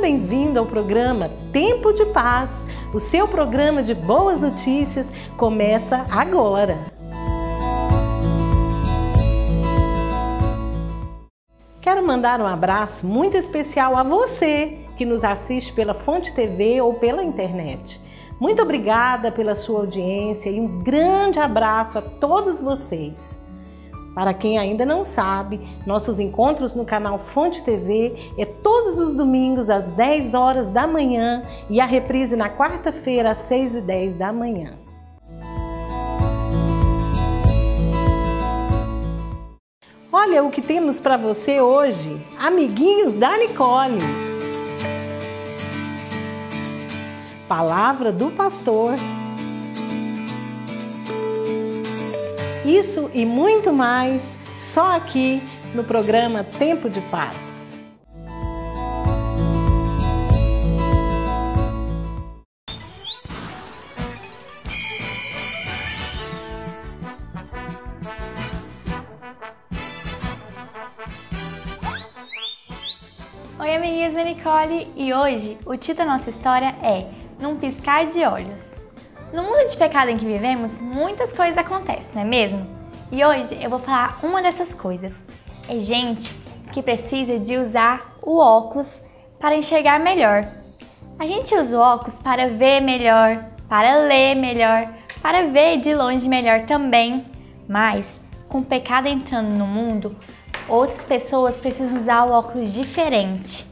bem-vindo ao programa Tempo de Paz. O seu programa de boas notícias começa agora. Quero mandar um abraço muito especial a você que nos assiste pela Fonte TV ou pela internet. Muito obrigada pela sua audiência e um grande abraço a todos vocês. Para quem ainda não sabe, nossos encontros no canal Fonte TV é todos os domingos às 10 horas da manhã e a reprise na quarta-feira às 6h10 da manhã. Olha o que temos para você hoje, amiguinhos da Nicole. Palavra do pastor. Isso e muito mais, só aqui no programa Tempo de Paz. Oi, amiguinhos da Nicole, e hoje o título da nossa história é Num Piscar de Olhos. No mundo de pecado em que vivemos, muitas coisas acontecem, não é mesmo? E hoje eu vou falar uma dessas coisas. É gente que precisa de usar o óculos para enxergar melhor. A gente usa o óculos para ver melhor, para ler melhor, para ver de longe melhor também. Mas, com o pecado entrando no mundo, outras pessoas precisam usar o óculos diferente.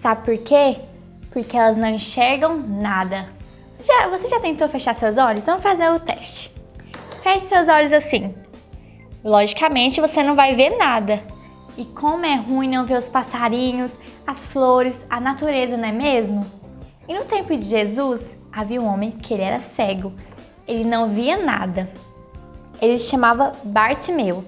Sabe por quê? Porque elas não enxergam nada. Você já tentou fechar seus olhos? Vamos fazer o teste. Feche seus olhos assim. Logicamente, você não vai ver nada. E como é ruim não ver os passarinhos, as flores, a natureza, não é mesmo? E no tempo de Jesus, havia um homem que ele era cego. Ele não via nada. Ele se chamava Bartimeu.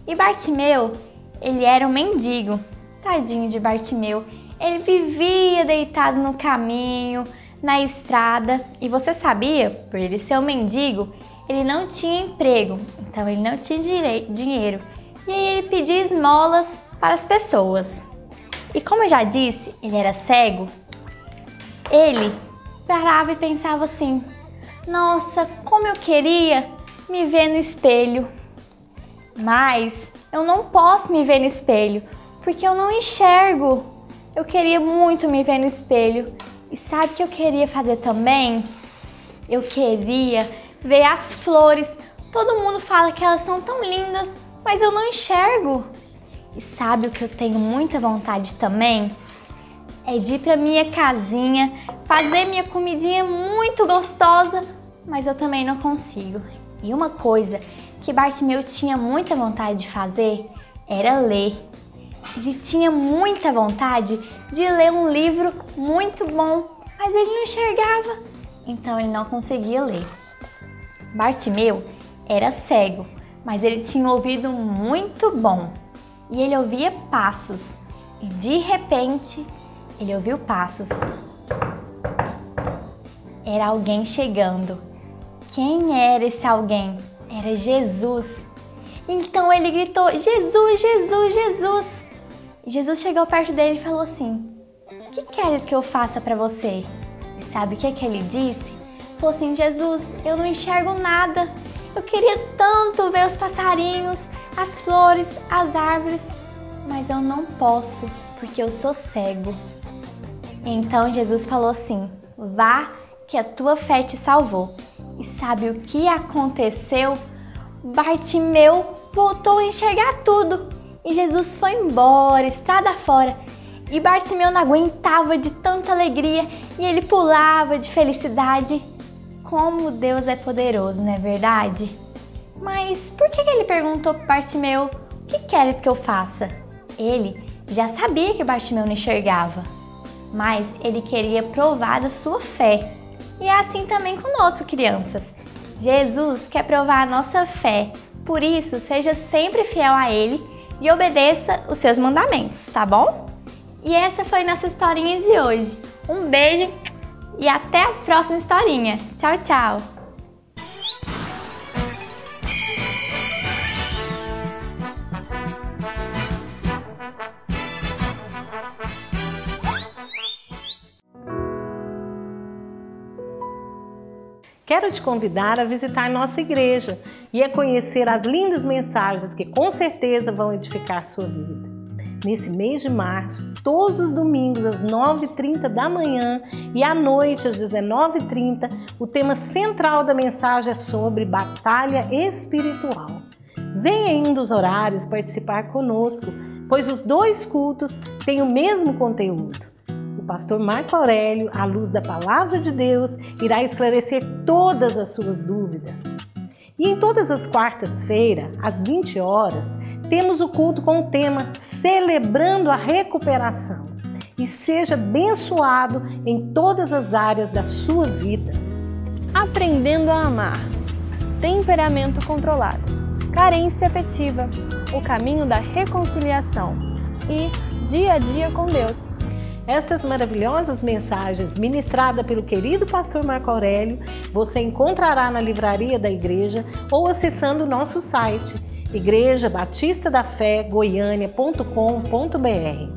E Bartimeu, ele era um mendigo. Tadinho de Bartimeu. Ele vivia deitado no caminho, na estrada, e você sabia, por ele ser um mendigo, ele não tinha emprego, então ele não tinha dinheiro, e aí ele pedia esmolas para as pessoas. E como eu já disse, ele era cego, ele parava e pensava assim: nossa, como eu queria me ver no espelho, mas eu não posso me ver no espelho, porque eu não enxergo. Eu queria muito me ver no espelho. E sabe o que eu queria fazer também? Eu queria ver as flores. Todo mundo fala que elas são tão lindas, mas eu não enxergo. E sabe o que eu tenho muita vontade também? É de ir pra minha casinha, fazer minha comidinha muito gostosa, mas eu também não consigo. E uma coisa que Bartimeu tinha muita vontade de fazer era ler. Ele tinha muita vontade de ler um livro muito bom, mas ele não enxergava, então ele não conseguia ler. Bartimeu era cego, mas ele tinha um ouvido muito bom e ele ouvia passos. E de repente, ele ouviu passos. Era alguém chegando. Quem era esse alguém? Era Jesus. Então ele gritou: Jesus, Jesus, Jesus! Jesus chegou perto dele e falou assim: o que queres que eu faça para você? E sabe o que ele disse? Falou assim: Jesus, eu não enxergo nada. Eu queria tanto ver os passarinhos, as flores, as árvores, mas eu não posso, porque eu sou cego. Então Jesus falou assim: vá, que a tua fé te salvou. E sabe o que aconteceu? Bartimeu voltou a enxergar tudo. E Jesus foi embora, estrada fora. E Bartimeu não aguentava de tanta alegria e ele pulava de felicidade. Como Deus é poderoso, não é verdade? Mas por que ele perguntou para Bartimeu: o que queres que eu faça? Ele já sabia que Bartimeu não enxergava, mas ele queria provar da sua fé. E é assim também conosco, crianças. Jesus quer provar a nossa fé, por isso seja sempre fiel a Ele e obedeça os seus mandamentos, tá bom? E essa foi nossa historinha de hoje. Um beijo e até a próxima historinha. Tchau, tchau! quero te convidar a visitar nossa igreja e a conhecer as lindas mensagens que com certeza vão edificar a sua vida. Nesse mês de março, todos os domingos às 9h30 da manhã e à noite às 19h30, o tema central da mensagem é sobre batalha espiritual. Venha em um dos horários participar conosco, pois os dois cultos têm o mesmo conteúdo. O pastor Marco Aurélio, à luz da Palavra de Deus, irá esclarecer todas as suas dúvidas. E em todas as quartas-feiras, às 20 horas, temos o culto com o tema Celebrando a Recuperação. E seja abençoado em todas as áreas da sua vida. Aprendendo a amar. Temperamento controlado. Carência afetiva. O caminho da reconciliação. E dia a dia com Deus. Estas maravilhosas mensagens ministradas pelo querido pastor Marco Aurélio, você encontrará na livraria da igreja ou acessando o nosso site igrejabatistadafé.goiania.com.br.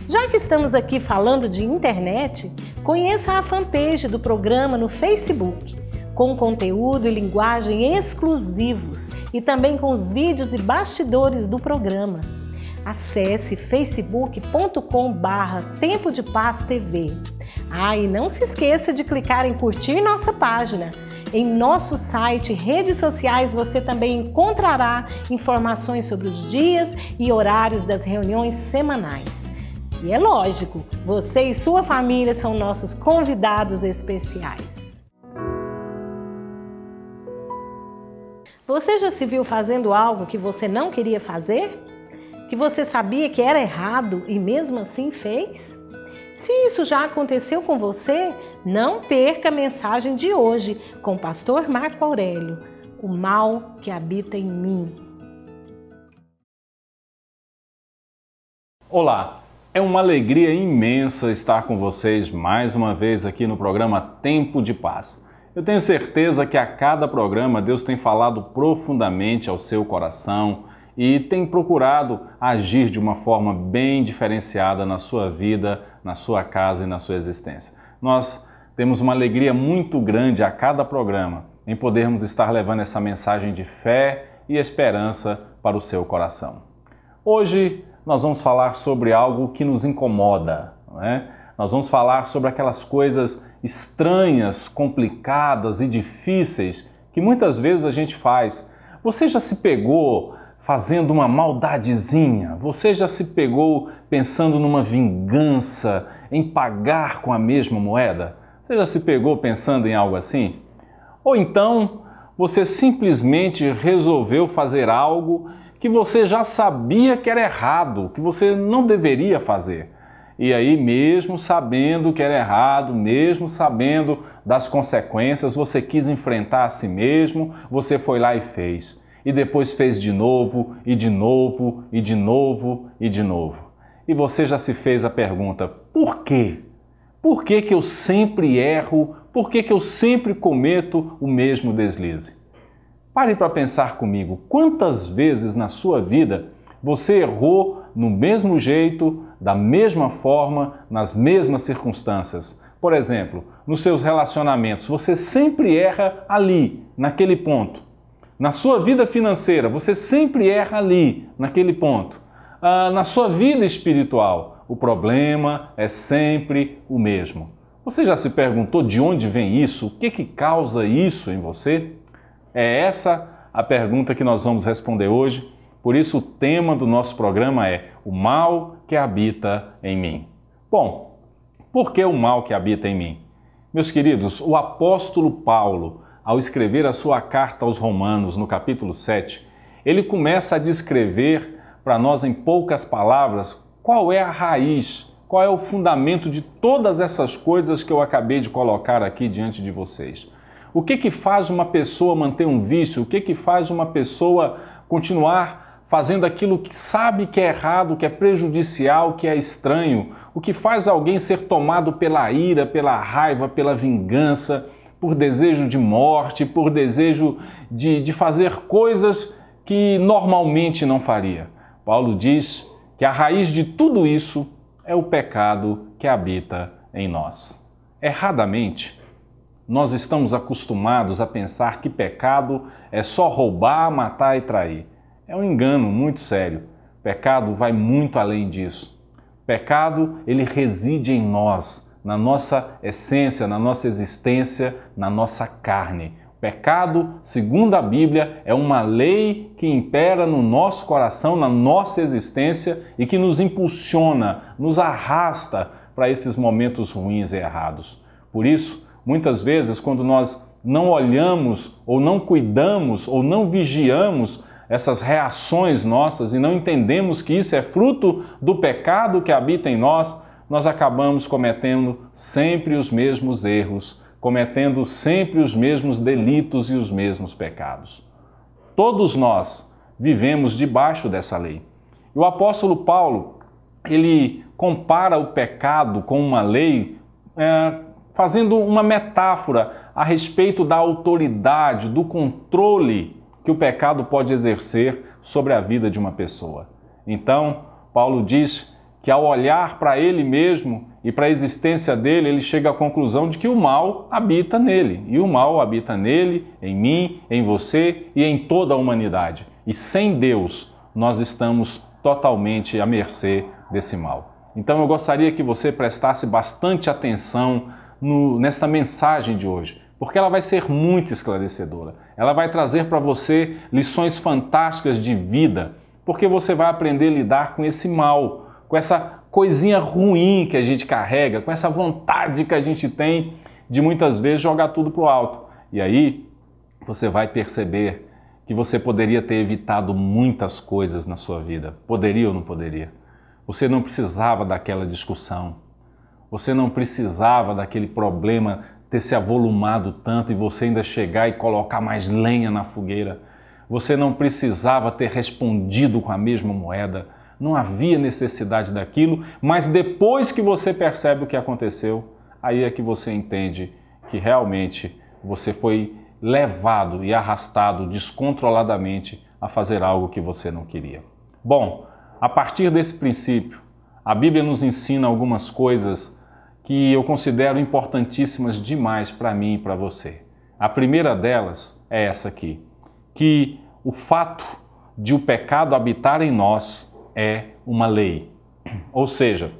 Já que estamos aqui falando de internet, conheça a fanpage do programa no Facebook, com conteúdo e linguagem exclusivos e também com os vídeos e bastidores do programa. Acesse facebook.com/Tempo de Paz TV. E não se esqueça de clicar em curtir nossa página. Em nosso site e redes sociais você também encontrará informações sobre os dias e horários das reuniões semanais. E é lógico, você e sua família são nossos convidados especiais. Você já se viu fazendo algo que você não queria fazer? Que você sabia que era errado e mesmo assim fez? Se isso já aconteceu com você, não perca a mensagem de hoje com o pastor Marco Aurélio, o mal que habita em mim. Olá, é uma alegria imensa estar com vocês mais uma vez aqui no programa Tempo de Paz. Eu tenho certeza que a cada programa Deus tem falado profundamente ao seu coração e tem procurado agir de uma forma bem diferenciada na sua vida, na sua casa e na sua existência. Nós temos uma alegria muito grande a cada programa em podermos estar levando essa mensagem de fé e esperança para o seu coração. Hoje nós vamos falar sobre algo que nos incomoda, não é? Nós vamos falar sobre aquelas coisas estranhas, complicadas e difíceis que muitas vezes a gente faz. Você já se pegou fazendo uma maldadezinha? Você já se pegou pensando numa vingança, em pagar com a mesma moeda? Você já se pegou pensando em algo assim? Ou então você simplesmente resolveu fazer algo que você já sabia que era errado, que você não deveria fazer. E aí, mesmo sabendo que era errado, mesmo sabendo das consequências, você quis enfrentar a si mesmo, você foi lá e fez. E depois fez de novo, e de novo, e de novo, e de novo. E você já se fez a pergunta, por quê? Por que que eu sempre erro? Por que que eu sempre cometo o mesmo deslize? Pare para pensar comigo, quantas vezes na sua vida você errou no mesmo jeito, da mesma forma, nas mesmas circunstâncias? Por exemplo, nos seus relacionamentos, você sempre erra ali, naquele ponto. Na sua vida financeira, você sempre erra ali, naquele ponto. Na sua vida espiritual, o problema é sempre o mesmo. Você já se perguntou de onde vem isso? O que que causa isso em você? É essa a pergunta que nós vamos responder hoje. Por isso o tema do nosso programa é o mal que habita em mim. Bom, por que o mal que habita em mim? Meus queridos, o apóstolo Paulo, ao escrever a sua carta aos Romanos, no capítulo 7, ele começa a descrever para nós em poucas palavras qual é a raiz, qual é o fundamento de todas essas coisas que eu acabei de colocar aqui diante de vocês. O que que faz uma pessoa manter um vício? O que que faz uma pessoa continuar fazendo aquilo que sabe que é errado, que é prejudicial, que é estranho? O que faz alguém ser tomado pela ira, pela raiva, pela vingança, por desejo de morte, por desejo de fazer coisas que normalmente não faria? Paulo diz que a raiz de tudo isso é o pecado que habita em nós. Erradamente, nós estamos acostumados a pensar que pecado é só roubar, matar e trair. É um engano muito sério. Pecado vai muito além disso. Pecado, ele reside em nós, na nossa essência, na nossa existência, na nossa carne. Pecado, segundo a Bíblia, é uma lei que impera no nosso coração, na nossa existência e que nos impulsiona, nos arrasta para esses momentos ruins e errados. Por isso, muitas vezes, quando nós não olhamos ou não cuidamos ou não vigiamos essas reações nossas e não entendemos que isso é fruto do pecado que habita em nós, nós acabamos cometendo sempre os mesmos erros, cometendo sempre os mesmos delitos e os mesmos pecados. Todos nós vivemos debaixo dessa lei. E o apóstolo Paulo, ele compara o pecado com uma lei, fazendo uma metáfora a respeito da autoridade, do controle que o pecado pode exercer sobre a vida de uma pessoa. Então, Paulo diz que ao olhar para ele mesmo e para a existência dele, ele chega à conclusão de que o mal habita nele. E o mal habita nele, em mim, em você e em toda a humanidade. E sem Deus, nós estamos totalmente à mercê desse mal. Então eu gostaria que você prestasse bastante atenção nessa mensagem de hoje, porque ela vai ser muito esclarecedora. Ela vai trazer para você lições fantásticas de vida, porque você vai aprender a lidar com esse mal, com essa coisinha ruim que a gente carrega, com essa vontade que a gente tem de muitas vezes jogar tudo para o alto. E aí você vai perceber que você poderia ter evitado muitas coisas na sua vida. Poderia ou não poderia? Você não precisava daquela discussão. Você não precisava daquele problema ter se avolumado tanto e você ainda chegar e colocar mais lenha na fogueira. Você não precisava ter respondido com a mesma moeda. Não havia necessidade daquilo, mas depois que você percebe o que aconteceu, aí é que você entende que realmente você foi levado e arrastado descontroladamente a fazer algo que você não queria. Bom, a partir desse princípio, a Bíblia nos ensina algumas coisas que eu considero importantíssimas demais para mim e para você. A primeira delas é essa aqui, que o fato de o pecado habitar em nós é uma lei. Ou seja,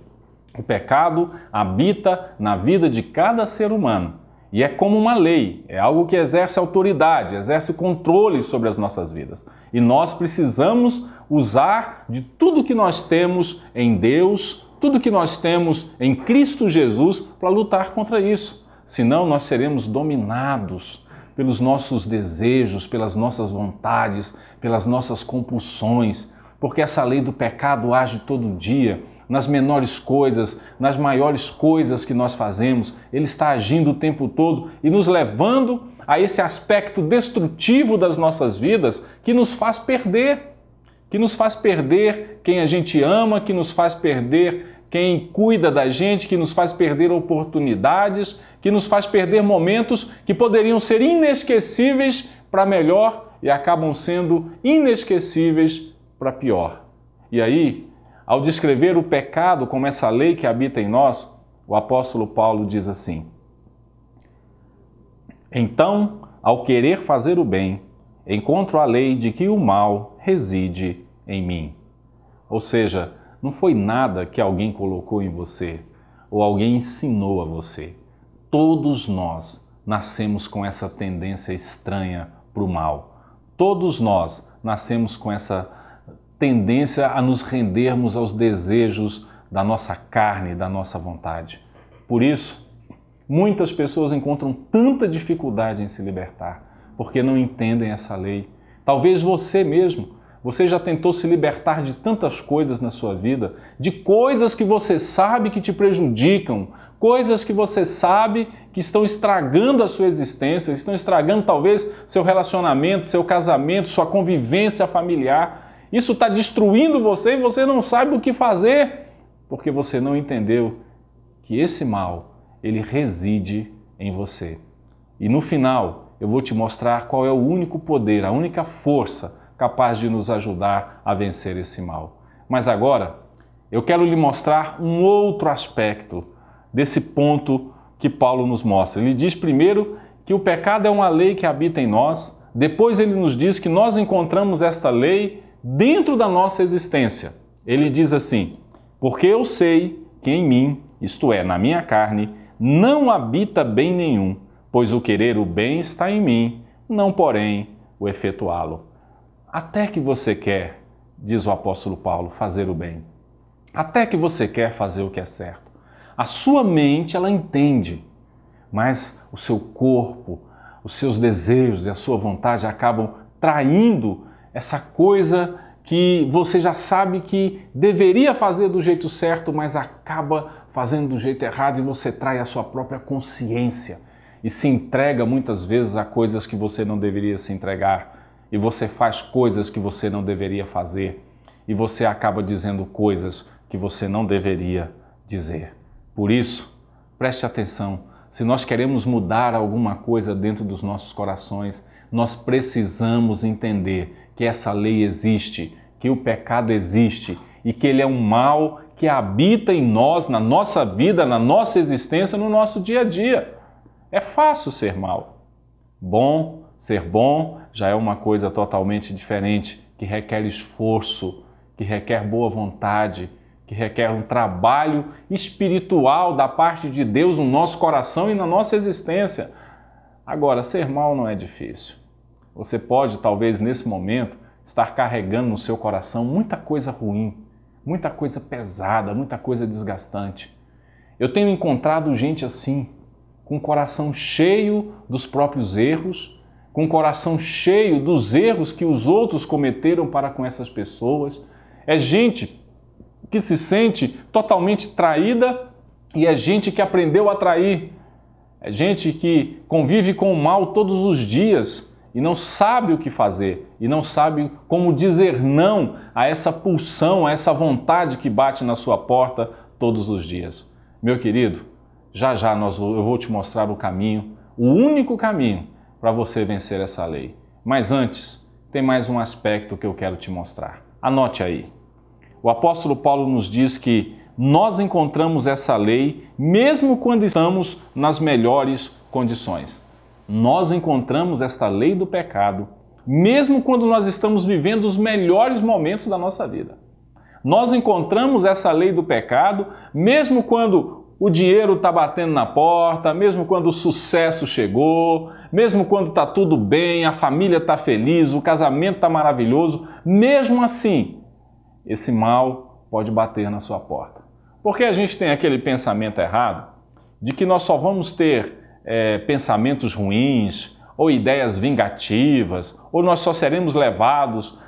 o pecado habita na vida de cada ser humano e é como uma lei, é algo que exerce autoridade, exerce controle sobre as nossas vidas. E nós precisamos usar de tudo que nós temos em Deus, tudo que nós temos em Cristo Jesus para lutar contra isso. Senão nós seremos dominados pelos nossos desejos, pelas nossas vontades, pelas nossas compulsões, porque essa lei do pecado age todo dia, nas menores coisas, nas maiores coisas que nós fazemos. Ele está agindo o tempo todo e nos levando a esse aspecto destrutivo das nossas vidas que nos faz perder. Que nos faz perder quem a gente ama, que nos faz perder quem cuida da gente, que nos faz perder oportunidades, que nos faz perder momentos que poderiam ser inesquecíveis para melhor e acabam sendo inesquecíveis para pior. E aí, ao descrever o pecado como essa lei que habita em nós, o apóstolo Paulo diz assim: então, ao querer fazer o bem, encontro a lei de que o mal reside em mim. Ou seja, não foi nada que alguém colocou em você ou alguém ensinou a você. Todos nós nascemos com essa tendência estranha para o mal. Todos nós nascemos com essa tendência a nos rendermos aos desejos da nossa carne, da nossa vontade. Por isso, muitas pessoas encontram tanta dificuldade em se libertar, porque não entendem essa lei. Talvez você mesmo, você já tentou se libertar de tantas coisas na sua vida, de coisas que você sabe que te prejudicam, coisas que você sabe que estão estragando a sua existência, estão estragando talvez seu relacionamento, seu casamento, sua convivência familiar. Isso está destruindo você e você não sabe o que fazer, porque você não entendeu que esse mal, ele reside em você. E no final, eu vou te mostrar qual é o único poder, a única força capaz de nos ajudar a vencer esse mal. Mas agora, eu quero lhe mostrar um outro aspecto desse ponto que Paulo nos mostra. Ele diz primeiro que o pecado é uma lei que habita em nós. Depois ele nos diz que nós encontramos esta lei dentro da nossa existência. Ele diz assim: porque eu sei que em mim, isto é, na minha carne, não habita bem nenhum, pois o querer o bem está em mim, não porém o efetuá-lo. Até que você quer, diz o apóstolo Paulo, fazer o bem. Até que você quer fazer o que é certo. A sua mente, ela entende, mas o seu corpo, os seus desejos e a sua vontade acabam traindo essa coisa que você já sabe que deveria fazer do jeito certo, mas acaba fazendo do jeito errado, e você trai a sua própria consciência e se entrega muitas vezes a coisas que você não deveria se entregar, e você faz coisas que você não deveria fazer, e você acaba dizendo coisas que você não deveria dizer. Por isso, preste atenção, se nós queremos mudar alguma coisa dentro dos nossos corações, nós precisamos entender que essa lei existe, que o pecado existe e que ele é um mal que habita em nós, na nossa vida, na nossa existência, no nosso dia a dia. É fácil ser mal. Ser bom já é uma coisa totalmente diferente, que requer esforço, que requer boa vontade, que requer um trabalho espiritual da parte de Deus no nosso coração e na nossa existência. Agora, ser mal não é difícil. Você pode, talvez, nesse momento, estar carregando no seu coração muita coisa ruim, muita coisa pesada, muita coisa desgastante. Eu tenho encontrado gente assim, com o coração cheio dos próprios erros, com o coração cheio dos erros que os outros cometeram para com essas pessoas. É gente que se sente totalmente traída e é gente que aprendeu a trair. É gente que convive com o mal todos os dias e não sabe o que fazer, e não sabe como dizer não a essa pulsão, a essa vontade que bate na sua porta todos os dias. Meu querido, já eu vou te mostrar o caminho, o único caminho para você vencer essa lei. Mas antes, tem mais um aspecto que eu quero te mostrar. Anote aí. O apóstolo Paulo nos diz que nós encontramos essa lei mesmo quando estamos nas melhores condições. Nós encontramos esta lei do pecado mesmo quando nós estamos vivendo os melhores momentos da nossa vida. Nós encontramos essa lei do pecado mesmo quando o dinheiro está batendo na porta, mesmo quando o sucesso chegou, mesmo quando está tudo bem, a família está feliz, o casamento está maravilhoso. Mesmo assim, esse mal pode bater na sua porta. Porque a gente tem aquele pensamento errado de que nós só vamos ter pensamentos ruins ou ideias vingativas, ou nós só seremos levados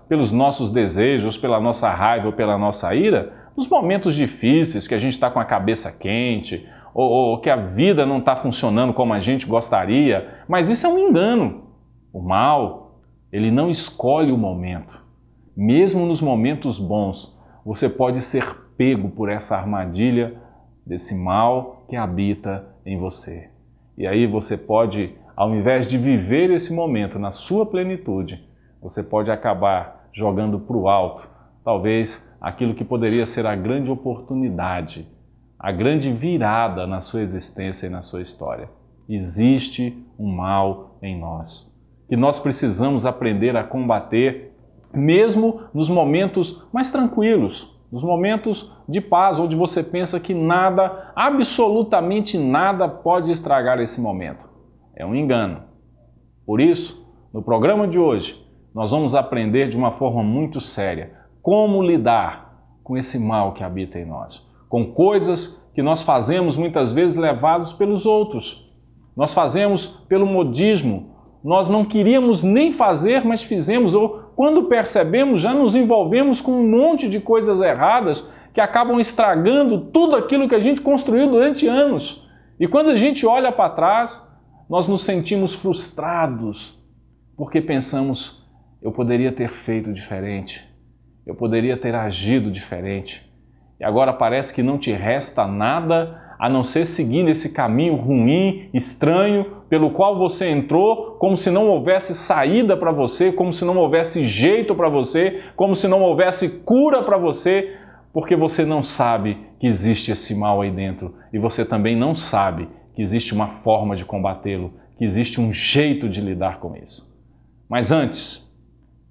pelos nossos desejos, pela nossa raiva ou pela nossa ira, nos momentos difíceis, que a gente está com a cabeça quente, ou que a vida não está funcionando como a gente gostaria. Mas isso é um engano. O mal, ele não escolhe o momento. Mesmo nos momentos bons, você pode ser pego por essa armadilha desse mal que habita em você. E aí você pode, ao invés de viver esse momento na sua plenitude, você pode acabar jogando para o alto, talvez aquilo que poderia ser a grande oportunidade, a grande virada na sua existência e na sua história. Existe um mal em nós, que nós precisamos aprender a combater, mesmo nos momentos mais tranquilos, nos momentos de paz, onde você pensa que nada, absolutamente nada, pode estragar esse momento. É um engano. Por isso, no programa de hoje, nós vamos aprender de uma forma muito séria como lidar com esse mal que habita em nós, com coisas que nós fazemos muitas vezes levados pelos outros. Nós fazemos pelo modismo, nós não queríamos nem fazer, mas fizemos, ou quando percebemos, já nos envolvemos com um monte de coisas erradas que acabam estragando tudo aquilo que a gente construiu durante anos. E quando a gente olha para trás, nós nos sentimos frustrados, porque pensamos, eu poderia ter feito diferente, eu poderia ter agido diferente. E agora parece que não te resta nada a não ser seguir nesse caminho ruim, estranho, pelo qual você entrou, como se não houvesse saída para você, como se não houvesse jeito para você, como se não houvesse cura para você, porque você não sabe que existe esse mal aí dentro. E você também não sabe que existe uma forma de combatê-lo, que existe um jeito de lidar com isso. Mas antes,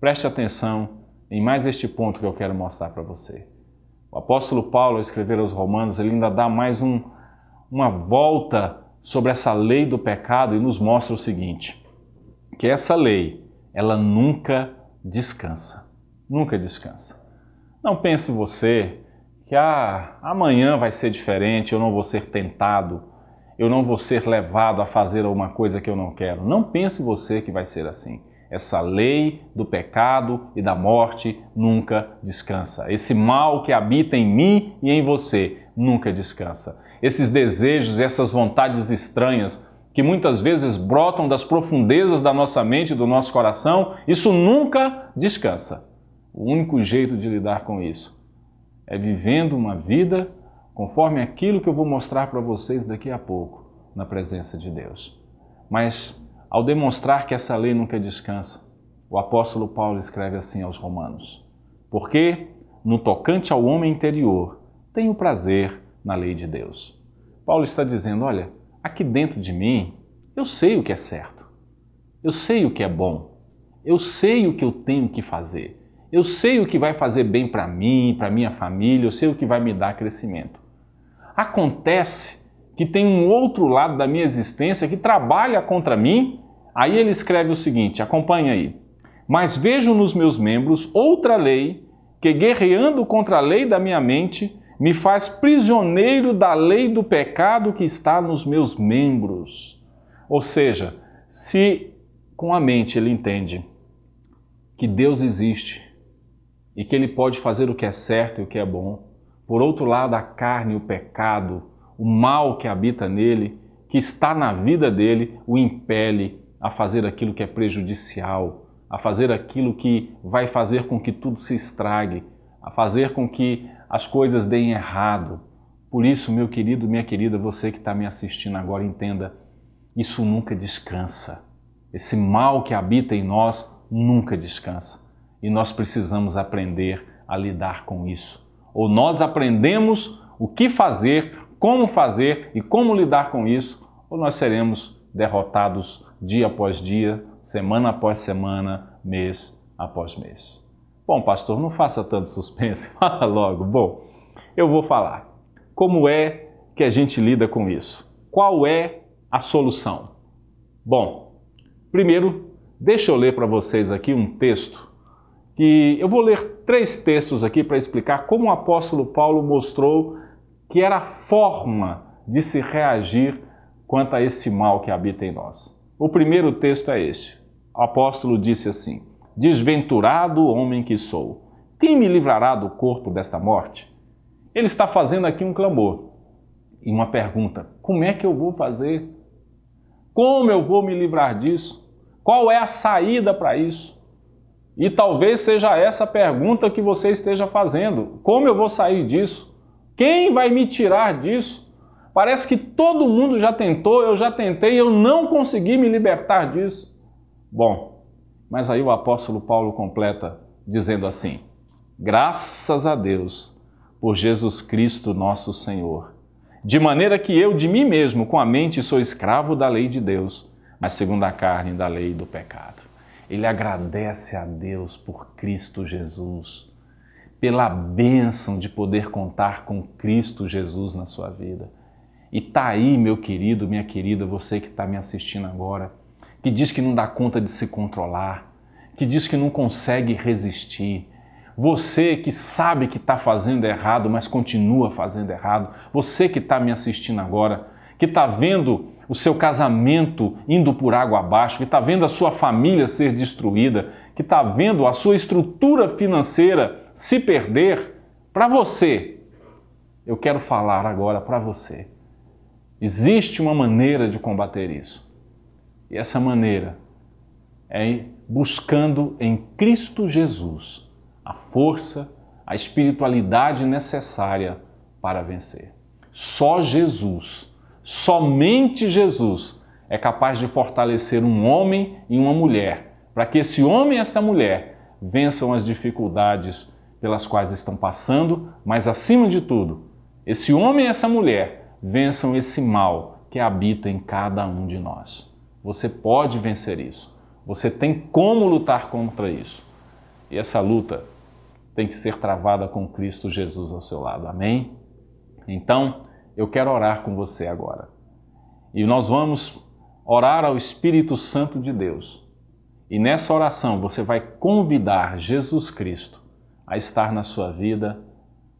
preste atenção em mais este ponto que eu quero mostrar para você. O apóstolo Paulo, ao escrever aos Romanos, ele ainda dá mais uma volta sobre essa lei do pecado e nos mostra o seguinte, que essa lei, ela nunca descansa. Nunca descansa. Não pense você que amanhã vai ser diferente, eu não vou ser tentado, eu não vou ser levado a fazer alguma coisa que eu não quero. Não pense você que vai ser assim. Essa lei do pecado e da morte nunca descansa. Esse mal que habita em mim e em você nunca descansa. Esses desejos, essas vontades estranhas que muitas vezes brotam das profundezas da nossa mente e do nosso coração, isso nunca descansa. O único jeito de lidar com isso é vivendo uma vida conforme aquilo que eu vou mostrar para vocês daqui a pouco, na presença de Deus. Mas, ao demonstrar que essa lei nunca descansa, o apóstolo Paulo escreve assim aos Romanos: porque, no tocante ao homem interior, tenho prazer na lei de Deus. Paulo está dizendo, olha, aqui dentro de mim, eu sei o que é certo, eu sei o que é bom, eu sei o que eu tenho que fazer, eu sei o que vai fazer bem para mim, para minha família, eu sei o que vai me dar crescimento. Acontece que tem um outro lado da minha existência que trabalha contra mim. Aí ele escreve o seguinte, acompanha aí. Mas vejo nos meus membros outra lei que, guerreando contra a lei da minha mente, me faz prisioneiro da lei do pecado que está nos meus membros. Ou seja, se com a mente ele entende que Deus existe e que ele pode fazer o que é certo e o que é bom, por outro lado, a carne, o pecado, o mal que habita nele, que está na vida dele, o impele a fazer aquilo que é prejudicial, a fazer aquilo que vai fazer com que tudo se estrague, a fazer com que as coisas deem errado. Por isso, meu querido, minha querida, você que está me assistindo agora, entenda, isso nunca descansa. Esse mal que habita em nós nunca descansa. E nós precisamos aprender a lidar com isso. Ou nós aprendemos o que fazer, como fazer e como lidar com isso, ou nós seremos derrotados dia após dia, semana após semana, mês após mês. Bom, pastor, não faça tanto suspense, fala logo. Bom, eu vou falar. Como é que a gente lida com isso? Qual é a solução? Bom, primeiro, deixa eu ler para vocês aqui um texto que eu vou ler 3 textos aqui para explicar como o apóstolo Paulo mostrou que era a forma de se reagir quanto a esse mal que habita em nós. O primeiro texto é este. O apóstolo disse assim: desventurado homem que sou, quem me livrará do corpo desta morte? Ele está fazendo aqui um clamor e uma pergunta: como é que eu vou fazer? Como eu vou me livrar disso? Qual é a saída para isso? E talvez seja essa a pergunta que você esteja fazendo. Como eu vou sair disso? Quem vai me tirar disso? Parece que todo mundo já tentou, eu já tentei, eu não consegui me libertar disso. Bom, mas aí o apóstolo Paulo completa dizendo assim: graças a Deus por Jesus Cristo nosso Senhor, de maneira que eu de mim mesmo com a mente sou escravo da lei de Deus, mas segundo a carne da lei do pecado. Ele agradece a Deus por Cristo Jesus, pela bênção de poder contar com Cristo Jesus na sua vida. E tá aí, meu querido, minha querida, você que está me assistindo agora, que diz que não dá conta de se controlar, que diz que não consegue resistir. Você que sabe que está fazendo errado, mas continua fazendo errado. Você que está me assistindo agora, que está vendo o seu casamento indo por água abaixo, que está vendo a sua família ser destruída, que está vendo a sua estrutura financeira se perder, para você, eu quero falar agora para você. Existe uma maneira de combater isso. E essa maneira é buscando em Cristo Jesus a força, a espiritualidade necessária para vencer. Só Jesus, somente Jesus é capaz de fortalecer um homem e uma mulher, para que esse homem e essa mulher vençam as dificuldades pelas quais estão passando, mas acima de tudo, esse homem e essa mulher vençam esse mal que habita em cada um de nós. Você pode vencer isso. Você tem como lutar contra isso. E essa luta tem que ser travada com Cristo Jesus ao seu lado. Amém? Então, eu quero orar com você agora. E nós vamos orar ao Espírito Santo de Deus. E nessa oração você vai convidar Jesus Cristo a estar na sua vida,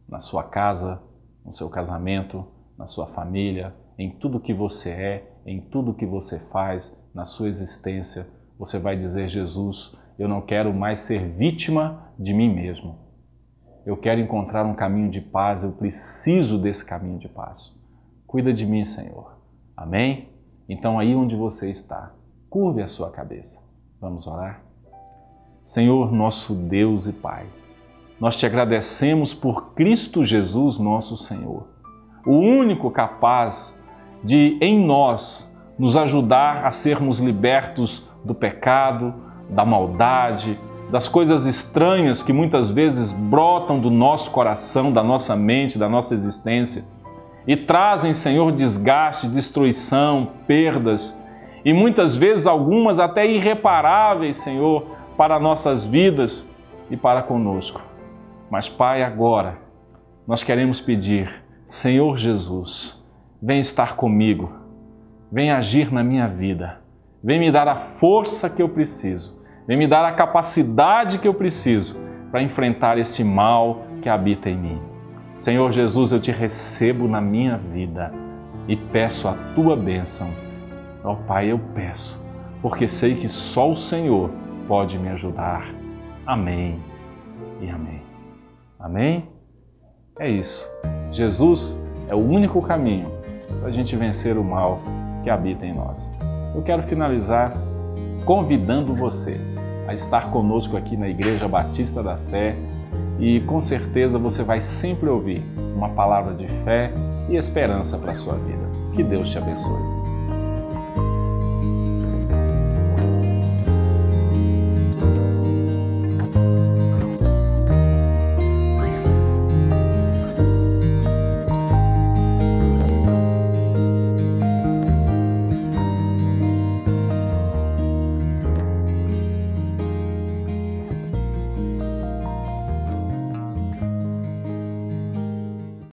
na sua casa, no seu casamento, na sua família, em tudo que você é, em tudo que você faz, na sua existência. Você vai dizer: Jesus, eu não quero mais ser vítima de mim mesmo. Eu quero encontrar um caminho de paz, eu preciso desse caminho de paz. Cuida de mim, Senhor. Amém? Então aí onde você está, curve a sua cabeça. Vamos orar? Senhor, nosso Deus e Pai, nós te agradecemos por Cristo Jesus, nosso Senhor, o único capaz de, em nós, nos ajudar a sermos libertos do pecado, da maldade, das coisas estranhas que muitas vezes brotam do nosso coração, da nossa mente, da nossa existência e trazem, Senhor, desgaste, destruição, perdas e muitas vezes algumas até irreparáveis, Senhor, para nossas vidas e para conosco. Mas, Pai, agora nós queremos pedir: Senhor Jesus, vem estar comigo, vem agir na minha vida, vem me dar a força que eu preciso, vem me dar a capacidade que eu preciso para enfrentar este mal que habita em mim. Senhor Jesus, eu te recebo na minha vida e peço a tua bênção. Ó Pai, eu peço, porque sei que só o Senhor pode me ajudar. Amém e amém. Amém? É isso. Jesus é o único caminho para a gente vencer o mal que habita em nós. Eu quero finalizar convidando você a estar conosco aqui na Igreja Batista da Fé e com certeza você vai sempre ouvir uma palavra de fé e esperança para a sua vida. Que Deus te abençoe.